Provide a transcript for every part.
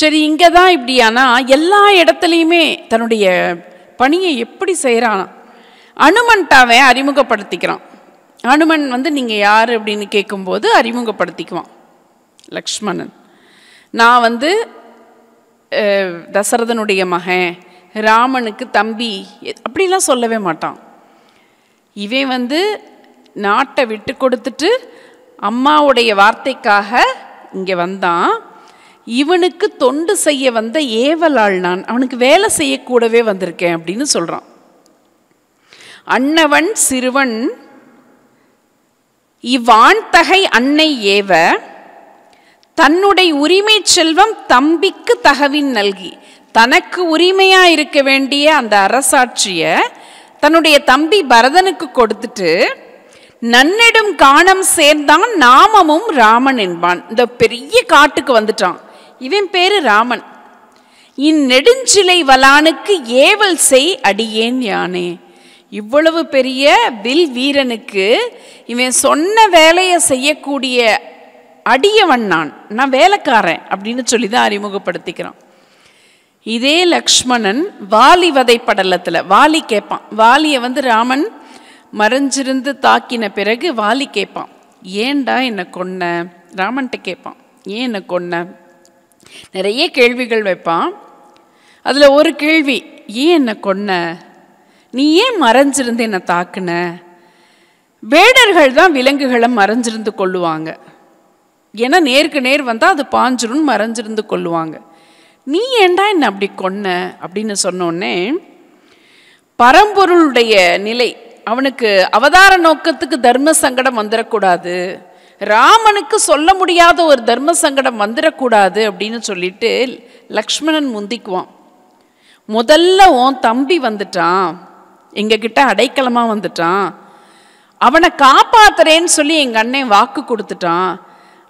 சரி, இங்கே தான் இப்படியானா எல்லா இடத்துலையுமே தன்னுடைய பணியை எப்படி செய்கிறான்? அனுமன்ட்டாவே அறிமுகப்படுத்திக்கிறான். அனுமன் நீங்கள் யார் அப்படின்னு கேட்கும்போது அறிமுகப்படுத்திக்குவான். லக்ஷ்மணன், நான் தசரதனுடைய மகன், ராமனுக்கு தம்பி, அப்படிலாம் சொல்லவே மாட்டான். இவன் நாட்டை விட்டு கொடுத்துட்டு அம்மாவுடைய வார்த்தைக்காக இங்கே வந்தான். இவனுக்கு தொண்டு செய்ய வந்த ஏவலாள் நான், அவனுக்கு வேலை செய்யக்கூடவே வந்திருக்கேன் அப்படின்னு சொல்கிறான். அன்னவன் சிறுவன் இவ்வாண்தகை அன்னை ஏவ தன்னுடைய உரிமை செல்வம் தம்பிக்கு தகவின் நல்கி, தனக்கு உரிமையா இருக்க வேண்டிய அந்த அரசாட்சிய தன்னுடைய தம்பி பரதனுக்கு கொடுத்துட்டு நன்னிடும் காணம் சேர்ந்தான் நாமமும் ராமன் என்பான். இந்த பெரிய காட்டுக்கு வந்துட்டான். இவன் பேரு ராமன். இந்நெடுஞ்சிலை வலானுக்கு ஏவல் செய் அடியேன் யானே. இவ்வளவு பெரிய வில் வீரனுக்கு இவன் சொன்ன வேலையை செய்யக்கூடிய அடியவன் நான் வேலைக்காரன் அப்படின்னு சொல்லி தான் அறிமுகப்படுத்திக்கிறான். இதே லக்ஷ்மணன் வாலி வதை படலத்தில் வாலி கேட்பான். வாலியை ராமன் மறைஞ்சிருந்து தாக்கின பிறகு வாலி கேட்பான், ஏண்டா என்னை கொன்ன? ராமன்கிட்ட கேட்பான், ஏன் என்னை கொன்ன? நிறைய கேள்விகள் வைப்பான். அதில் ஒரு கேள்வி, ஏன் என்னை கொன்ன? நீ ஏன் மறைஞ்சிருந்து என்னை தாக்குன? வேடர்கள் தான் விலங்குகளை மறைஞ்சிருந்து கொள்ளுவாங்க. ஏன்னா நேருக்கு நேர் வந்தால் அது பாஞ்சிரும், மறைஞ்சிருந்து கொள்ளுவாங்க. நீ ஏண்டா என்ன அப்படி கொன்ன அப்படின்னு சொன்னோடனே பரம்பொருளுடைய நிலை, அவனுக்கு அவதார நோக்கத்துக்கு தர்ம சங்கடம் வந்துடக்கூடாது, ராமனுக்கு சொல்ல முடியாத ஒரு தர்ம சங்கடம் வந்துடக்கூடாது அப்படின்னு சொல்லிட்டு லக்ஷ்மணன் முந்திக்குவான். முதல்ல உன் தம்பி வந்துட்டான், எங்ககிட்ட அடைக்கலமா வந்துட்டான், அவனை காப்பாத்துறேன்னு சொல்லி எங்க அண்ணன் வாக்கு கொடுத்துட்டான்,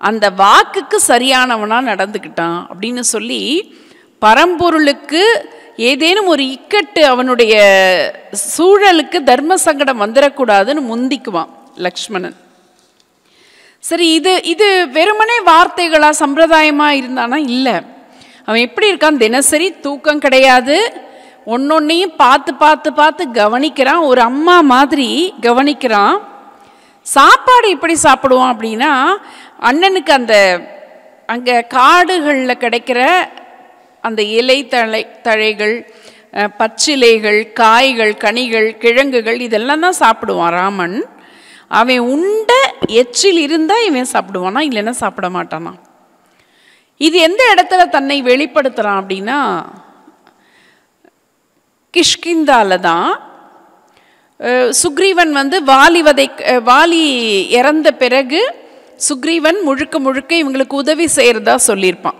அந்த வாக்குக்கு சரியானவனா நடந்துக்கிட்டான் அப்படின்னு சொல்லி பரம்பொருளுக்கு ஏதேனும் ஒரு இக்கட்டு அவனுடைய சூழலுக்கு தர்ம சங்கடம் வந்துடக்கூடாதுன்னு முந்திக்குவான் லக்ஷ்மணன். சரி, இது வெறுமனே வார்த்தைகளா சம்பிரதாயமா இருந்தானா? இல்லை. அவன் எப்படி இருக்கான்? தினசரி தூக்கம் கிடையாது, ஒன்னொன்னையும் பார்த்து பார்த்து பார்த்து கவனிக்கிறான், ஒரு அம்மா மாதிரி கவனிக்கிறான். சாப்பாடு எப்படி சாப்பிடுவான் அப்படின்னா, அண்ணனுக்கு அங்கே காடுகளில் கிடைக்கிற அந்த இலை தழைகள், பச்சிலைகள், காய்கள், கனிகள், கிழங்குகள் இதெல்லாம் தான் சாப்பிடுவான் ராமன். அவன் உண்ட எச்சில் இருந்தால் இவன் சாப்பிடுவானா, இல்லைன்னா சாப்பிட மாட்டானா. இது எந்த இடத்துல தன்னை வெளிப்படுத்துகிறான் அப்படின்னா, கிஷ்கிந்தால தான். சுக்ரீவன் வாலி இறந்த பிறகு சுக்ரீவன் முழுக்க முழுக்க இவங்களுக்கு உதவி செய்கிறதா சொல்லியிருப்பான்.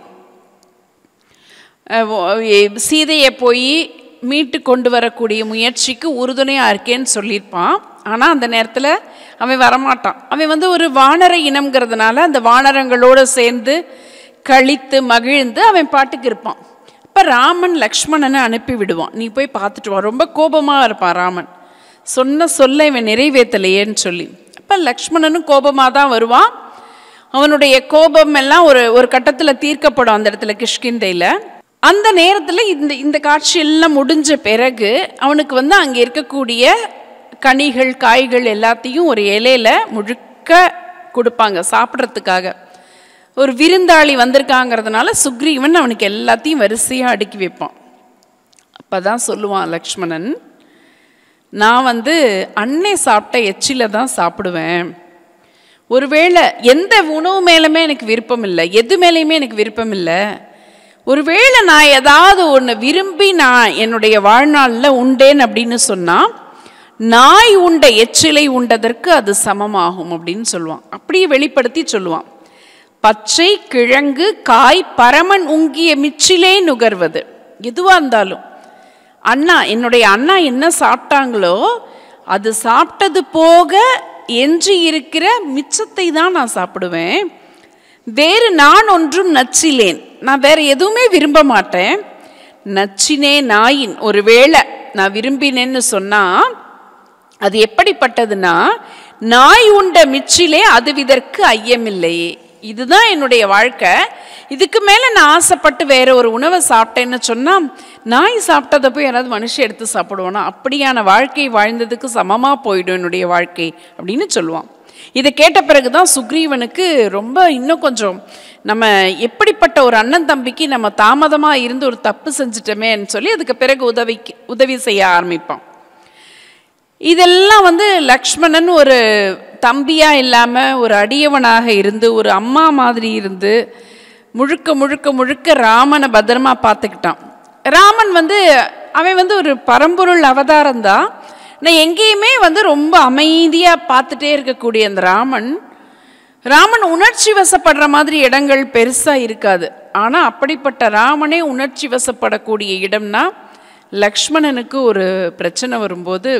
சீதையை போய் மீட்டு கொண்டு வரக்கூடிய முயற்சிக்கு உறுதுணையாக இருக்கேன்னு சொல்லியிருப்பான். ஆனால் அந்த நேரத்தில் அவன் வரமாட்டான். அவன் ஒரு வானர இனம்ங்கிறதுனால அந்த வானரங்களோடு சேர்ந்து கழித்து மகிழ்ந்து அவன் பாட்டுக்கு இருப்பான். இப்போ ராமன் லக்ஷ்மணனை அனுப்பி விடுவான், நீ போய் பார்த்துட்டு வா. ரொம்ப கோபமாக இருப்பான் ராமன், சொன்ன சொல்ல இவன் நிறைவேற்றலையேன்னு சொல்லி. அப்போ லக்ஷ்மணனும் கோபமாக தான் வருவான். அவனுடைய கோபம் எல்லாம் ஒரு கட்டத்தில் தீர்க்கப்படும் அந்த இடத்துல கிஷ்கிந்தையில். அந்த நேரத்தில் இந்த காட்சி எல்லாம் முடிஞ்ச பிறகு அவனுக்கு அங்கே இருக்கக்கூடிய கனிகள், காய்கள் எல்லாத்தையும் ஒரு இலையில முழுக்க கொடுப்பாங்க சாப்பிட்றதுக்காக. ஒரு விருந்தாளி வந்திருக்காங்கிறதுனால சுக்ரீவன் அவனுக்கு எல்லாத்தையும் வரிசையாக அடுக்கி வைப்பான். அப்போ தான் சொல்லுவான் லக்ஷ்மணன், நான் அன்னை சாப்பிட்ட எச்சில தான் சாப்பிடுவேன். ஒருவேளை எந்த உணவு மேலுமே எனக்கு விருப்பம் இல்லை, எது மேலேயுமே எனக்கு விருப்பம் இல்லை. ஒருவேளை நான் ஏதாவது ஒன்று விரும்பி நான் என்னுடைய வாழ்நாளில் உண்டேன் அப்படின்னு சொன்னால் நாய் உண்ட எச்சிலை உண்டதற்கு அது சமமாகும் அப்படின்னு சொல்லுவான். அப்படியே வெளிப்படுத்தி சொல்லுவான். பச்சை கிழங்கு காய் பரமன் உங்கிய மிச்சிலே நுகர்வது. எதுவாக இருந்தாலும் என்னுடைய அண்ணா என்ன சாப்பிட்டாங்களோ அது சாப்பிட்டது போக எஞ்சி இருக்கிற மிச்சத்தை தான் நான் சாப்பிடுவேன். வேறு நான் ஒன்றும் நச்சிலேன், நான் வேற எதுவுமே விரும்ப மாட்டேன். நச்சினே நாயின், ஒருவேளை நான் விரும்பினேன்னு சொன்னா அது எப்படிப்பட்டதுன்னா, நாய் உண்ட மிச்சிலே அதுவிதற்கு ஐயமில்லையே. இதுதான் என்னுடைய வாழ்க்கை, இதுக்கு மேலே நான் ஆசைப்பட்டு வேற ஒரு உணவை சாப்பிட்டேன்னு சொன்னால் நாய் சாப்பிட்டதை போய் யாராவது மனுஷன் எடுத்து சாப்பிடுவானா? அப்படியான வாழ்க்கை வாழ்ந்ததுக்கு சமமாக போயிடும் என்னுடைய வாழ்க்கை அப்படின்னு சொல்லுவான். இதை கேட்ட பிறகு தான் சுக்ரீவனுக்கு ரொம்ப இன்னும் கொஞ்சம் நம்ம எப்படிப்பட்ட ஒரு அண்ணன் தம்பிக்கு நம்ம தாமதமாக இருந்து ஒரு தப்பு செஞ்சிட்டோமேன்னு சொல்லி அதுக்கு பிறகு உதவி செய்ய ஆரம்பிப்பான். இதெல்லாம் லக்ஷ்மணன் ஒரு தம்பியாக இல்லாமல் ஒரு அடியவனாக இருந்து ஒரு அம்மா மாதிரி இருந்து முழுக்க முழுக்க முழுக்க ராமனை பத்திரமா பார்த்துக்கிட்டான். ராமன் அவன் ஒரு பரம்பொருள் அவதாரம் தான். நான் எங்கேயுமே ரொம்ப அமைதியாக பார்த்துட்டே இருக்கக்கூடிய அந்த ராமன் உணர்ச்சி வசப்படுற மாதிரி இடங்கள் பெருசாக இருக்காது. ஆனால் அப்படிப்பட்ட ராமனே உணர்ச்சி வசப்படக்கூடிய இடம்னா லக்ஷ்மணனுக்கு ஒரு பிரச்சனை வரும்போது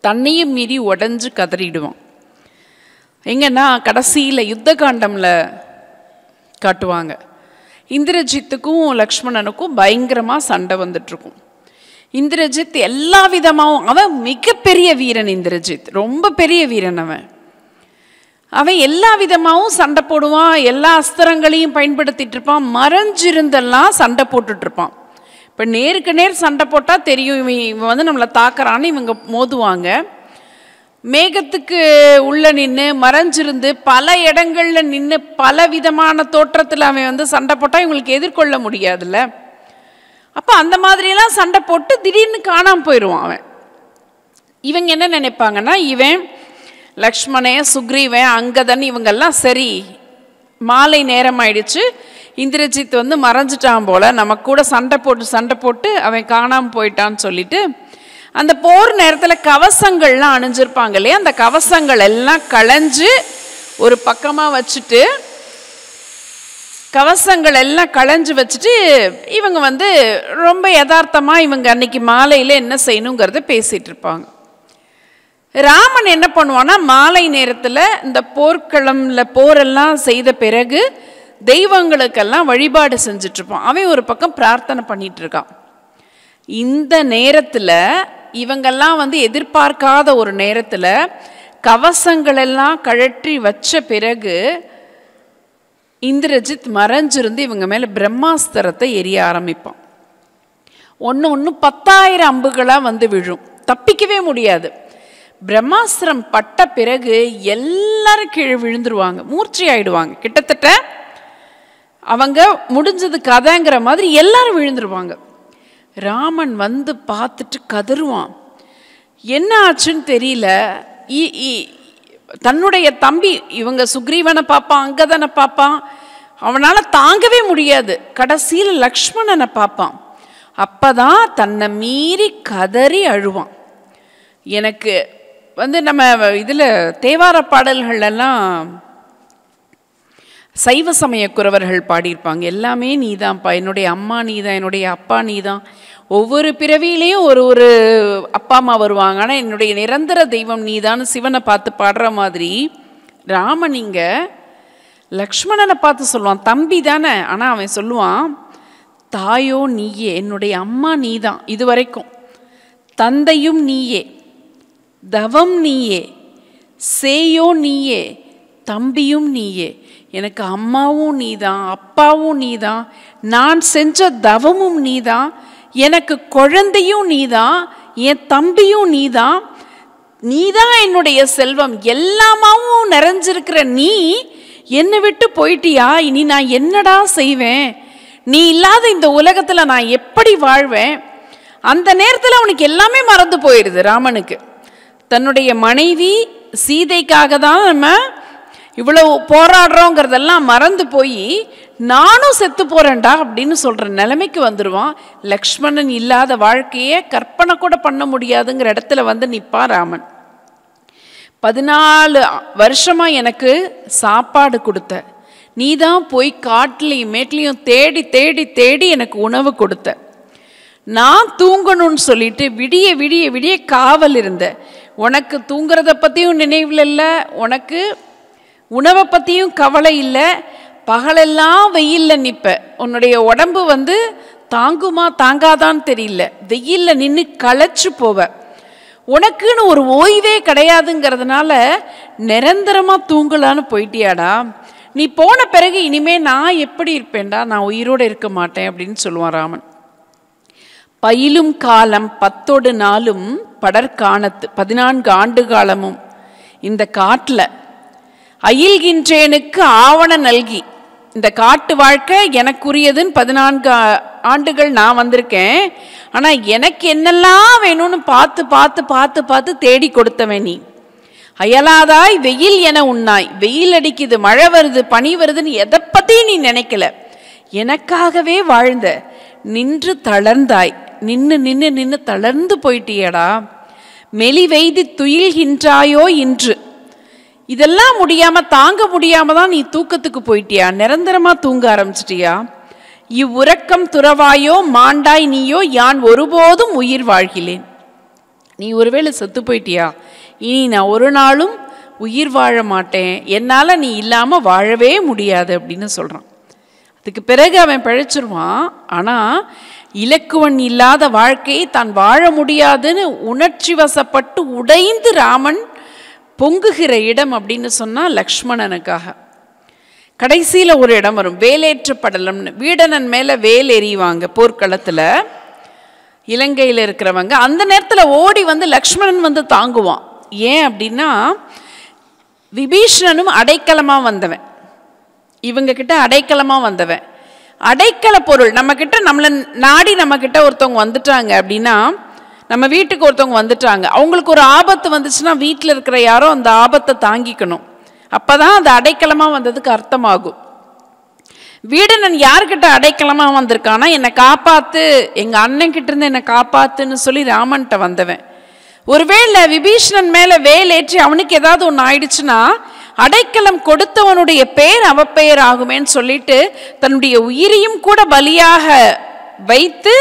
தன்னையும் மீறி உடஞ்சு கதறிடுவான். எங்கன்னா கடைசியில் யுத்த காண்டமில் காட்டுவாங்க. இந்திரஜித்துக்கும் லக்ஷ்மணனுக்கும் பயங்கரமாக சண்டை வந்துட்டுருக்கும். இந்திரஜித் எல்லா விதமாகவும், அவன் மிகப்பெரிய வீரன். இந்திரஜித் ரொம்ப பெரிய வீரன். அவன் எல்லா விதமாகவும் சண்டை போடுவான், எல்லா அஸ்திரங்களையும் பயன்படுத்திட்டு இருப்பான், மறைஞ்சிருந்தெல்லாம் சண்டை போட்டுட்ருப்பான். இப்போ நேருக்கு நேர் சண்டை போட்டால் தெரியும் இவன் நம்மளை தாக்குறான்னு இவங்க மோதுவாங்க. மேகத்துக்கு உள்ள நின்று மறைஞ்சிருந்து பல இடங்களில் நின்று பல விதமான தோற்றத்தில் அவன் சண்டை போட்டால் இவங்களுக்கு எதிர்கொள்ள முடியாதுல்ல. அப்போ அந்த மாதிரியெல்லாம் சண்டை போட்டு திடீர்னு காணாமல் போயிடுவான். இவங்க என்ன நினைப்பாங்கன்னா, இவன் லக்ஷ்மணன், சுக்ரீவன், அங்கதன் இவங்கெல்லாம் சரி மாலை நேரம் ஆயிடுச்சு, இந்திரஜித் மறைஞ்சிட்டான் போல, நம்ம கூட சண்டை போட்டு அவன் காணாமல் போயிட்டான்னு சொல்லிட்டு அந்த போர் நேரத்தில் கவசங்கள்லாம் அணிஞ்சிருப்பாங்க இல்லையா, அந்த கவசங்கள் எல்லாம் களைஞ்சு ஒரு பக்கமாக வச்சுட்டு இவங்க ரொம்ப யதார்த்தமாக இவங்க அன்னைக்கு மாலையில் என்ன செய்யணுங்கிறத பேசிகிட்டு இருப்பாங்க. ராமன் என்ன பண்ணுவான்னா, மாலை நேரத்தில் இந்த போர்க்களமில் போரெல்லாம் செய்த பிறகு தெய்வங்களுக்கெல்லாம் வழிபாடு செஞ்சிட்ருப்பான். அவன் ஒரு பக்கம் பிரார்த்தனை பண்ணிட்டு இருக்கான். இந்த நேரத்தில் இவங்கெல்லாம் எதிர்பார்க்காத ஒரு நேரத்தில் கவசங்களெல்லாம் கழற்றி வச்ச பிறகு இந்திரஜித் மறைஞ்சிருந்து இவங்க மேலே பிரம்மாஸ்திரத்தை எரிய ஆரம்பிப்பான். ஒன்று 10,000 அம்புகளாக விழும், தப்பிக்கவே முடியாது. பிரம்மாஸ்திரம் பட்ட பிறகு எல்லாரும் கீழே விழுந்துருவாங்க, மூர்ச்சி ஆயிடுவாங்க. கிட்டத்தட்ட அவங்க முடிஞ்சது கதைங்கிற மாதிரி எல்லாரும் விழுந்துருவாங்க. ராமன் பார்த்துட்டு கதறுவான். என்ன ஆச்சுன்னு தெரியல. தன்னுடைய தம்பி இவங்க சுக்ரீவனை பார்ப்பான், அங்கதனை பார்ப்பான், அவனால் தாங்கவே முடியாது. கடைசியில் லக்ஷ்மணனை பார்ப்பான். அப்பதான் தன்னை மீறி கதறி அழுவான். எனக்கு நம்ம இதில் தேவார பாடல்களெல்லாம் சைவ சமய குறவர்கள் பாடியிருப்பாங்க. எல்லாமே நீதான்ப்பா, என்னுடைய அம்மா நீதான், என்னுடைய அப்பா நீதான். ஒவ்வொரு பிறவியிலையும் ஒரு அப்பா அம்மா வருவாங்க, ஆனால் என்னுடைய நிரந்தர தெய்வம் நீதான்னு சிவனை பார்த்து பாடுற மாதிரி ராமன் இங்கே லக்ஷ்மணனை பார்த்து சொல்லுவான். தம்பி தானே, ஆனால் அவன் சொல்லுவான், தாயோ நீயே, என்னுடைய அம்மா நீதான் இதுவரைக்கும், தந்தையும் நீயே, தவம் நீயே, சேயோ நீயே, தம்பியும் நீயே, எனக்கு அம்மாவும் நீதான், அப்பாவும் நீதான், நான் செஞ்ச தவமும் நீதான், எனக்கு குழந்தையும் நீதான், என் தம்பியும் நீதான், நீதான் என்னுடைய செல்வம், எல்லாமாவும் நிறைஞ்சிருக்கிற நீ என்னை விட்டு போயிட்டியா, இனி நான் என்னடா செய்வேன், நீ இல்லாத இந்த உலகத்தில் நான் எப்படி வாழ்வேன். அந்த நேரத்தில் அவனுக்கு எல்லாமே மறந்து போயிடுது. ராமனுக்கு தன்னுடைய மனைவி சீதைக்காக தான் நம்ம இவ்வளவு போராடுறோங்கிறதெல்லாம் மறந்து போய் நானும் செத்து போறேன்டா அப்படின்னு சொல்ற நிலைமைக்கு வந்துடுவான். லக்ஷ்மணன் இல்லாத வாழ்க்கையே கற்பனை கூட பண்ண முடியாதுங்கிற இடத்துல நிற்பான் ராமன். 14 வருஷமா எனக்கு சாப்பாடு கொடுத்த, நீதான் போய் காட்டுலையும் மேட்லையும் தேடி தேடி தேடி எனக்கு உணவு கொடுத்த, நான் தூங்கணும்னு சொல்லிட்டு விடிய விடிய விடிய காவல் இருந்த, உனக்கு தூங்குறத பற்றியும் நினைவில் இல்லை, உனக்கு உணவை பற்றியும் கவலை இல்லை, பகலெல்லாம் வெயிலில் நிற்ப, உன்னுடைய உடம்பு தாங்குமா தாங்காதான்னு தெரியல, வெயிலில் நின்று களைச்சு போவ, உனக்குன்னு ஒரு ஓய்வே கிடையாதுங்கிறதுனால நிரந்தரமாக தூங்கலான்னு போயிட்டியாடா, நீ போன பிறகு இனிமே நான் எப்படி இருப்பேன்டா, நான் உயிரோடு இருக்க மாட்டேன் அப்படின்னு சொல்லுவான் ராமன். பயிலும் காலம் 10 நாளும் படற்காணத்து 14 ஆண்டு காலமும் இந்த காட்டில் அயில்கின்றேனுக்கு ஆவண நல்கி, இந்த காட்டு வாழ்க்கை எனக்குரியதுன்னு 14 ஆண்டுகள் நான் வந்திருக்கேன். ஆனால் எனக்கு என்னெல்லாம் வேணும்னு பார்த்து பார்த்து பார்த்து பார்த்து தேடி கொடுத்தவன் நீ. அயலாதாய் வெயில் என உண்ணாய், வெயில் அடிக்குது, மழை வருது, பனி வருதுன்னு எதை பற்றியும் நீ நினைக்கல, எனக்காகவே வாழ்ந்த. நின்று தளர்ந்தாய், நின்று நின்று நின்று தளர்ந்து போயிட்டியடா. மெலிவெய்தி துயில்கின்றாயோ இன்று. இதெல்லாம் முடியாமல் தாங்க முடியாமல் தான் நீ தூக்கத்துக்கு போயிட்டியா, நிரந்தரமாக தூங்க ஆரம்பிச்சிட்டியா. இவ்வுறக்கம் துறவாயோ மாண்டாய் நீயோ, யான் ஒருபோதும் உயிர் வாழ்கிலேன். நீ ஒருவேளை செத்து போயிட்டியா, இனி நான் ஒரு நாளும் உயிர் வாழ மாட்டேன், என்னால் நீ இல்லாமல் வாழவே முடியாது அப்படின்னு சொல்கிறான். அதுக்கு பிறகு அவன் பிழைச்சிருவான். ஆனால் இலக்குவன் இல்லாத வாழ்க்கையை தான் வாழ முடியாதுன்னு உணர்ச்சி வசப்பட்டு உடைந்து ராமன் பொங்குகிற இடம் அப்படின்னு சொன்னால் லக்ஷ்மணனுக்காக. கடைசியில் ஒரு இடம் வரும், வேலேற்ற படலம்னு. வீடனன் மேலே வேல் எறிவாங்க போர்க்களத்தில் இலங்கையில் இருக்கிறவங்க. அந்த நேரத்தில் ஓடி வந்து லக்ஷ்மணன் வந்து தாங்குவான். ஏன் அப்படின்னா விபீஷணனும் அடைக்கலமாக வந்தவன், இவங்க கிட்ட அடைக்கலமாக வந்தவன். அடைக்கல பொருள் நம்மக்கிட்ட, நம்மளை நாடி நம்மக்கிட்ட ஒருத்தவங்க வந்துட்டாங்க அப்படின்னா, நம்ம வீட்டுக்கு ஒருத்தவங்க வந்துட்டாங்க, அவங்களுக்கு ஒரு ஆபத்து வந்துச்சுன்னா வீட்டில் இருக்கிற யாரோ அந்த ஆபத்தை தாங்கிக்கணும். அப்போ தான் அது அடைக்கலமாக வந்ததுக்கு அர்த்தமாகும். வீடனன் யார்கிட்ட அடைக்கலமாக வந்திருக்கானா, என்னை காப்பாற்று, எங்கள் அண்ணன்கிட்ட இருந்து என்னை காப்பாற்றுன்னு சொல்லி ராமன்கிட்ட வந்தவன். ஒருவேளை விபீஷணன் மேலே வேலேற்றி அவனுக்கு ஏதாவது ஒன்று ஆயிடுச்சுன்னா அடைக்கலம் கொடுத்தவனுடைய பேர் அவப்பெயர் ஆகுமேன்னு சொல்லிட்டு தன்னுடைய உயிரையும் கூட பலியாக வைத்து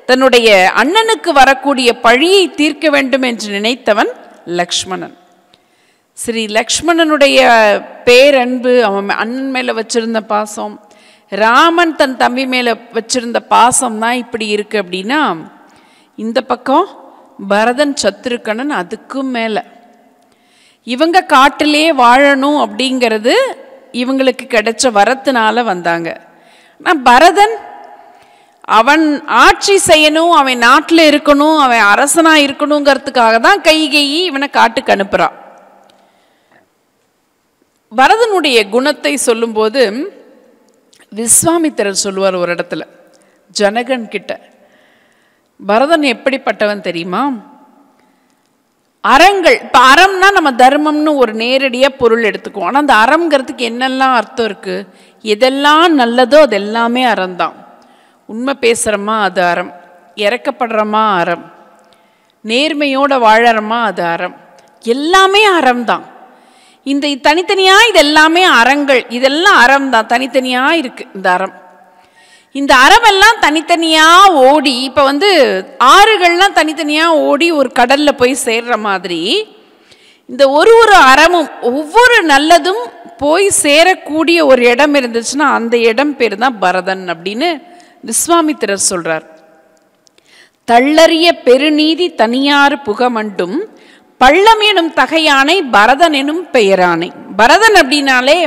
தன்னுடைய அண்ணனுக்கு வரக்கூடிய பழியை தீர்க்க வேண்டும் என்று நினைத்தவன் லக்ஷ்மணன். ஸ்ரீ லக்ஷ்மணனுடைய பேரன்பு, அவன் அண்ணன் மேலே வச்சிருந்த பாசம், ராமன் தன் தம்பி மேலே வச்சிருந்த பாசம் தான் இப்படி இருக்கு. அப்படின்னா இந்த பக்கம் பரதன் சத்ருக்கணன் அதுக்கும் மேலே. இவங்க காட்டிலே வாழணும் அப்படிங்கிறது இவங்களுக்கு கிடைச்ச வரத்தினால வந்தாங்க. ஆனால் பரதன் அவன் ஆட்சி செய்யணும், அவன் நாட்டில் இருக்கணும், அவன் அரசனாக இருக்கணுங்கிறதுக்காக தான் கைகேயி இவனை காட்டுக்கு அனுப்புகிறான். பரதனுடைய குணத்தை சொல்லும்போது விஸ்வாமித்திரர் சொல்லுவார் ஒரு இடத்துல ஜனகன் கிட்ட, பரதன் எப்படிப்பட்டவன் தெரியுமா, அறங்கள். இப்போ அறம்னா நம்ம தர்மம்னு ஒரு நேரடியாக பொருள் எடுத்துக்குவோம். ஆனால் அந்த அறம்ங்கிறதுக்கு என்னெல்லாம் அர்த்தம் இருக்குது, எதெல்லாம் நல்லதோ அது எல்லாமே அறம்தான். உண்மை பேசுகிறோமா அது அறம், இறக்கப்படுறோமா அறம், நேர்மையோடு வாழறோமா அது அறம், எல்லாமே அறம்தான். இந்த தனித்தனியாக இது எல்லாமே அறங்கள், இதெல்லாம் அறம் தான், தனித்தனியாக இருக்குது இந்த அறம். இந்த அறமெல்லாம் தனித்தனியாக ஓடி, இப்போ வந்து ஆறுகள்லாம் தனித்தனியாக ஓடி ஒரு கடலில் போய் சேர்ற மாதிரி இந்த ஒரு அறமும் ஒவ்வொரு நல்லதும் போய் சேரக்கூடிய ஒரு இடம் இருந்துச்சுன்னா அந்த இடம் பேர் தான் பரதன் அப்படின்னு விஸ்வாமித்திரர் சொல்கிறார். தள்ளறிய பெருநீதி தனியாறு புகமண்டும் பள்ளம் எனும் தகையானை பரதன் எனும் பெயரானை. பரதன் அப்படின்னாலே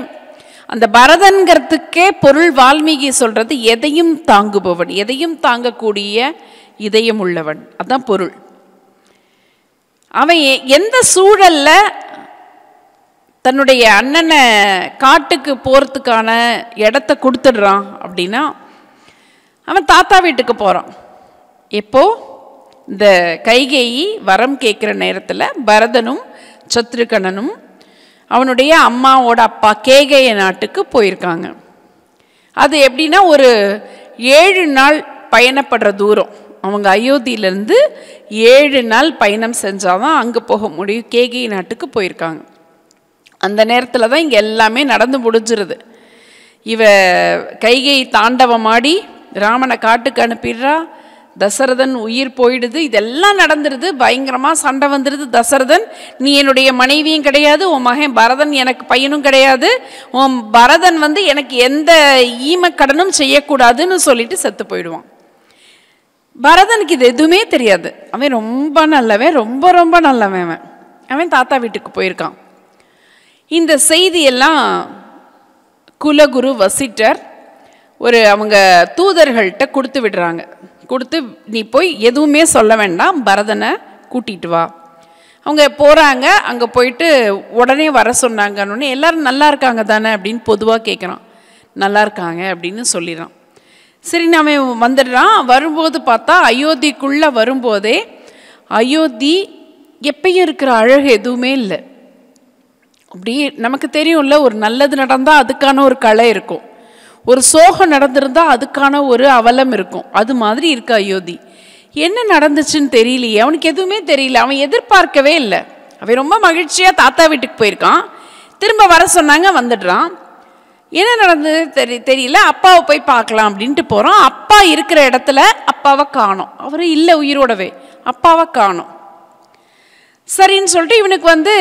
அந்த பரதன்கிறதுக்கே பொருள் வால்மீகி சொல்றது எதையும் தாங்குபவன், எதையும் தாங்கக்கூடிய இதயம் உள்ளவன், அதான் பொருள். அவன் எந்த சூழல்ல தன்னுடைய அண்ணனை காட்டுக்கு போறதுக்கான இடத்த கொடுத்துடுறான் அப்படின்னா, அவன் தாத்தா வீட்டுக்கு போறான். எப்போ இந்த கைகேயி வரம் கேட்குற நேரத்தில் பரதனும் சத்ருகணனும் அவனுடைய அம்மாவோட அப்பா கேகய நாட்டுக்கு போயிருக்காங்க. அது எப்படின்னா ஒரு 7 நாள் பயணப்படுற தூரம். அவங்க அயோத்தியிலேருந்து 7 நாள் பயணம் செஞ்சாதான் அங்கே போக முடியும். கேகய நாட்டுக்கு போயிருக்காங்க. அந்த நேரத்தில் தான் இங்கே எல்லாமே நடந்து முடிஞ்சிருது. இவ கைகேயி தாண்டவமாடி ராமனை காட்டுக்கு அனுப்பிடுறா. தசரதன் உயிர் போயிடுது. இதெல்லாம் நடந்துருது. பயங்கரமாக சண்டை வந்துடுது. தசரதன், நீ என்னுடைய மனைவியும் கிடையாது, உன் மகன் பரதன் எனக்கு பையனும் கிடையாது, உன் பரதன் வந்து எனக்கு எந்த ஈமக்கடனும் செய்யக்கூடாதுன்னு சொல்லிட்டு செத்து போயிடுவான். பரதனுக்கு இது எதுவுமே தெரியாது. அவன் ரொம்ப நல்லவன், ரொம்ப ரொம்ப நல்லவன். அவன் தாத்தா வீட்டுக்கு போயிருக்கான். இந்த செய்தியெல்லாம் குலகுரு வசிட்டர் அவங்க தூதர்கள்ட்ட கொடுத்து விடுறாங்க. கொடுத்து நீ போய் எதுவுமே சொல்ல வேண்டாம், பரதனை கூட்டிகிட்டு வா. அவங்க போகிறாங்க. அங்கே போயிட்டு உடனே வர சொன்னாங்கன்னு எல்லோரும் நல்லா இருக்காங்க தானே அப்படின்னு பொதுவாக கேட்குறான். நல்லா இருக்காங்க அப்படின்னு சொல்லிடுறான். சரி அவன் வந்துடுறான். வரும்போது பார்த்தா அயோத்திக்குள்ளே வரும்போதே அயோத்தி எப்பயும் இருக்கிற அழகு எதுவுமே இல்லை. அப்படி நமக்கு தெரியும்ல, ஒரு நல்லது நடந்தால் அதுக்கான ஒரு கலை இருக்கும், ஒரு சோகம் நடந்திருந்தால் அதுக்கான ஒரு அவலம் இருக்கும். அது மாதிரி இருக்கு அயோத்தி. என்ன நடந்துச்சுன்னு தெரியலையே, அவனுக்கு எதுவுமே தெரியல. அவன் எதிர்பார்க்கவே இல்லை. அவன் ரொம்ப மகிழ்ச்சியாக தாத்தா வீட்டுக்கு போயிருக்கான். திரும்ப வர சொன்னாங்க, வந்துடுறான். என்ன நடந்தது தெரியல. அப்பாவை போய் பார்க்கலாம் அப்படின்ட்டு போகிறான். அப்பா இருக்கிற இடத்துல அப்பாவை காணோம். அவர் இல்லை உயிரோடவே, அப்பாவை காணோம். சரின்னு சொல்லிட்டு இவனுக்கு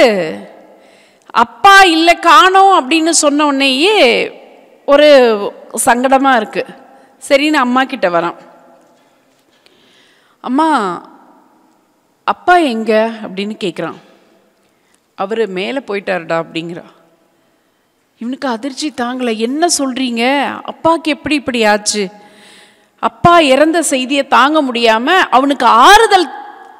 அப்பா இல்லை காணோம் அப்படின்னு சொன்ன உடனேயே ஒரு சங்கடமாக இருக்குது. சரின்னு அம்மா கிட்ட வரான். அம்மா அப்பா எங்க அப்படின்னு கேட்குறான். அவர் மேலே போயிட்டாருடா அப்படிங்கிறா. இவனுக்கு அதிர்ச்சி தாங்கலை. என்ன சொல்கிறீங்க, அப்பாவுக்கு எப்படி இப்படி ஆச்சு? அப்பா இறந்த செய்தியை தாங்க முடியாமல் அவனுக்கு ஆறுதல்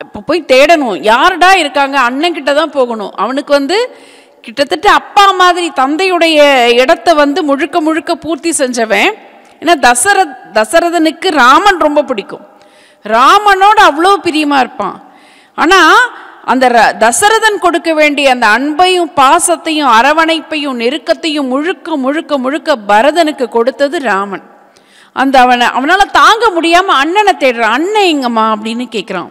இப்போ போய் தேடணும். யாருடா இருக்காங்க, அண்ணன்கிட்ட தான் போகணும். அவனுக்கு கிட்டத்தட்ட அப்பா மாதிரி தந்தையுடைய இடத்த முழுக்க முழுக்க பூர்த்தி செஞ்சவன். ஏன்னா தசரதனுக்கு ராமன் ரொம்ப பிடிக்கும், ராமனோட அவ்வளோ பிரியமாக இருப்பான். ஆனால் அந்த தசரதன் கொடுக்க வேண்டிய அந்த அன்பையும் பாசத்தையும் அரவணைப்பையும் நெருக்கத்தையும் முழுக்க முழுக்க முழுக்க பரதனுக்கு கொடுத்தது ராமன். அவனால் தாங்க முடியாமல் அண்ணனை தேடுறான். அண்ணன் எங்கம்மா அப்படின்னு கேட்குறான்.